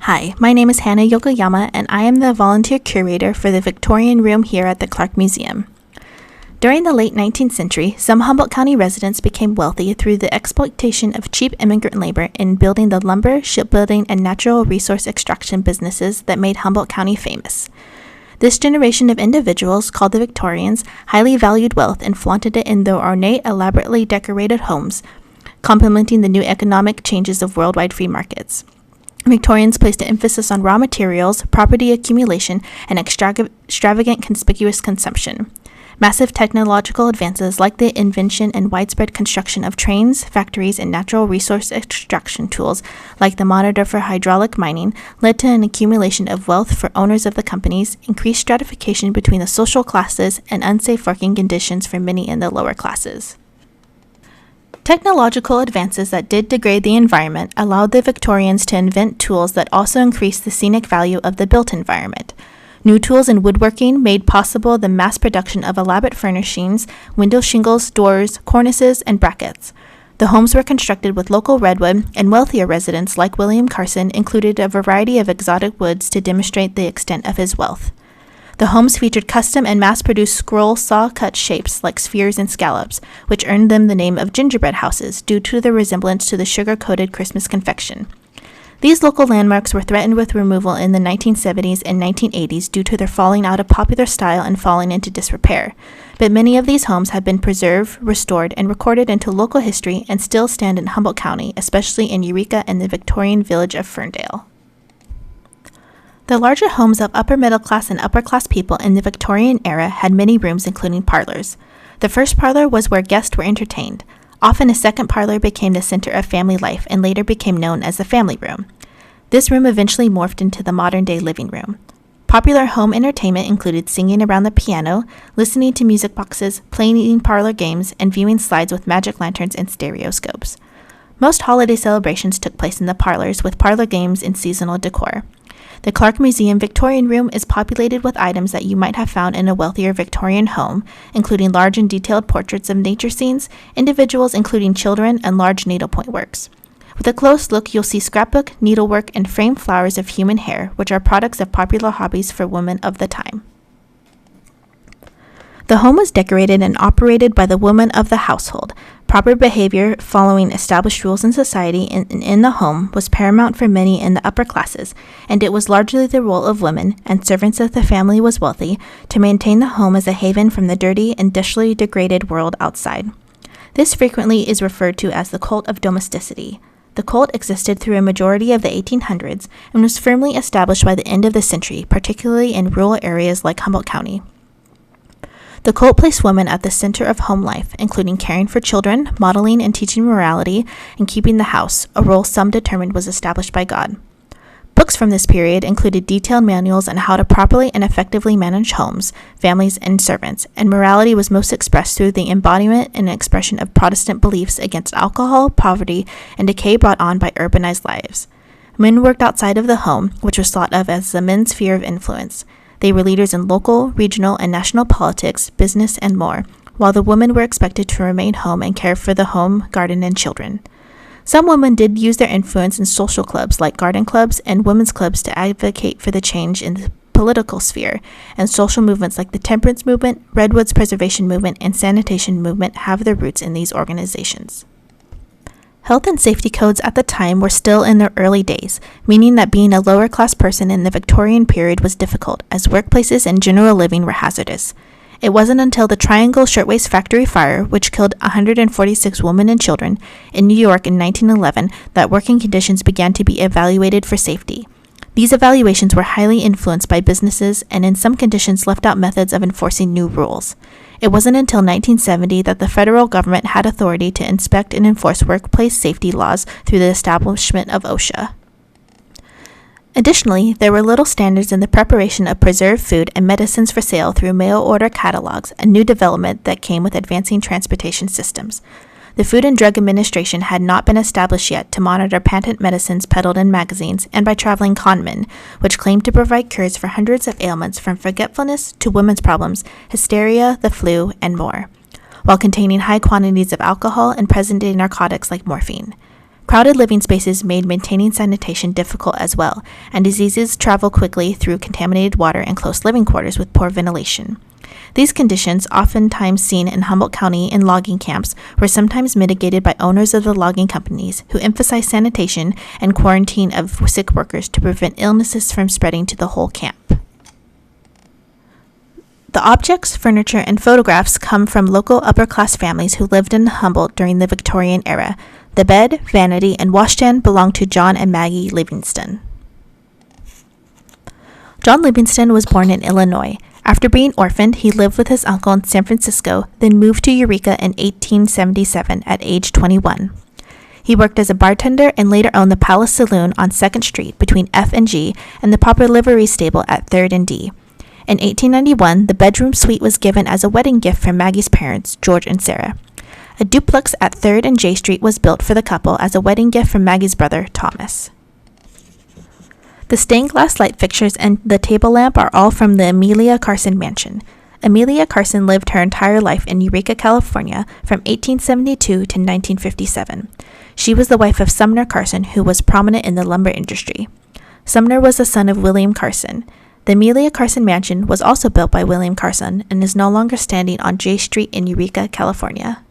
Hi, my name is Hannah Yokoyama, and I am the Volunteer Curator for the Victorian Room here at the Clark Museum. During the late 19th century, some Humboldt County residents became wealthy through the exploitation of cheap immigrant labor in building the lumber, shipbuilding, and natural resource extraction businesses that made Humboldt County famous. This generation of individuals, called the Victorians, highly valued wealth and flaunted it in their ornate, elaborately decorated homes, complementing the new economic changes of worldwide free markets. Victorians placed an emphasis on raw materials, property accumulation, and extravagant conspicuous consumption. Massive technological advances like the invention and widespread construction of trains, factories, and natural resource extraction tools like the monitor for hydraulic mining led to an accumulation of wealth for owners of the companies, increased stratification between the social classes, and unsafe working conditions for many in the lower classes. Technological advances that did degrade the environment allowed the Victorians to invent tools that also increased the scenic value of the built environment. New tools in woodworking made possible the mass production of elaborate furnishings, window shingles, doors, cornices, and brackets. The homes were constructed with local redwood, and wealthier residents like William Carson included a variety of exotic woods to demonstrate the extent of his wealth. The homes featured custom and mass-produced scroll saw-cut shapes like spheres and scallops, which earned them the name of gingerbread houses due to their resemblance to the sugar-coated Christmas confection. These local landmarks were threatened with removal in the 1970s and 1980s due to their falling out of popular style and falling into disrepair, but many of these homes have been preserved, restored, and recorded into local history and still stand in Humboldt County, especially in Eureka and the Victorian village of Ferndale. The larger homes of upper middle class and upper class people in the Victorian era had many rooms, including parlors. The first parlor was where guests were entertained. Often a second parlor became the center of family life and later became known as the family room. This room eventually morphed into the modern-day living room. Popular home entertainment included singing around the piano, listening to music boxes, playing parlor games, and viewing slides with magic lanterns and stereoscopes. Most holiday celebrations took place in the parlors, with parlor games and seasonal decor. The Clark Museum Victorian Room is populated with items that you might have found in a wealthier Victorian home, including large and detailed portraits of nature scenes, individuals including children, and large needlepoint works. With a close look, you'll see scrapbook, needlework, and framed flowers of human hair, which are products of popular hobbies for women of the time. The home was decorated and operated by the woman of the household. Proper behavior, following established rules in society and in the home, was paramount for many in the upper classes, and it was largely the role of women, and servants if the family was wealthy, to maintain the home as a haven from the dirty and dishly degraded world outside. This frequently is referred to as the cult of domesticity. The cult existed through a majority of the 1800s and was firmly established by the end of the century, particularly in rural areas like Humboldt County. The cult placed women at the center of home life, including caring for children, modeling and teaching morality, and keeping the house, a role some determined was established by God. Books from this period included detailed manuals on how to properly and effectively manage homes, families, and servants, and morality was most expressed through the embodiment and expression of Protestant beliefs against alcohol, poverty, and decay brought on by urbanized lives. Men worked outside of the home, which was thought of as the men's sphere of influence. They were leaders in local, regional, and national politics, business, and more, while the women were expected to remain home and care for the home, garden, and children. Some women did use their influence in social clubs like garden clubs and women's clubs to advocate for the change in the political sphere, and social movements like the temperance movement, redwoods preservation movement, and sanitation movement have their roots in these organizations. Health and safety codes at the time were still in their early days, meaning that being a lower-class person in the Victorian period was difficult, as workplaces and general living were hazardous. It wasn't until the Triangle Shirtwaist Factory fire, which killed 146 women and children in New York in 1911, that working conditions began to be evaluated for safety. These evaluations were highly influenced by businesses and in some conditions left out methods of enforcing new rules. It wasn't until 1970 that the federal government had authority to inspect and enforce workplace safety laws through the establishment of OSHA. Additionally, there were little standards in the preparation of preserved food and medicines for sale through mail-order catalogs, a new development that came with advancing transportation systems. The Food and Drug Administration had not been established yet to monitor patent medicines peddled in magazines and by traveling conmen, which claimed to provide cures for hundreds of ailments from forgetfulness to women's problems, hysteria, the flu, and more, while containing high quantities of alcohol and present-day narcotics like morphine. Crowded living spaces made maintaining sanitation difficult as well, and diseases travel quickly through contaminated water and close living quarters with poor ventilation. These conditions, oftentimes seen in Humboldt County in logging camps, were sometimes mitigated by owners of the logging companies who emphasized sanitation and quarantine of sick workers to prevent illnesses from spreading to the whole camp. The objects, furniture, and photographs come from local upper-class families who lived in Humboldt during the Victorian era. The bed, vanity, and washstand belonged to John and Maggie Livingston. John Livingston was born in Illinois. After being orphaned, he lived with his uncle in San Francisco, then moved to Eureka in 1877 at age 21. He worked as a bartender and later owned the Palace Saloon on 2nd Street between F and G and the Poplar Livery Stable at 3rd and D. In 1891, the bedroom suite was given as a wedding gift from Maggie's parents, George and Sarah. A duplex at 3rd and J Street was built for the couple as a wedding gift from Maggie's brother, Thomas. The stained glass light fixtures and the table lamp are all from the Amelia Carson mansion. Amelia Carson lived her entire life in Eureka, California from 1872 to 1957. She was the wife of Sumner Carson, who was prominent in the lumber industry. Sumner was the son of William Carson. The Amelia Carson Mansion was also built by William Carson and is no longer standing on J Street in Eureka, California.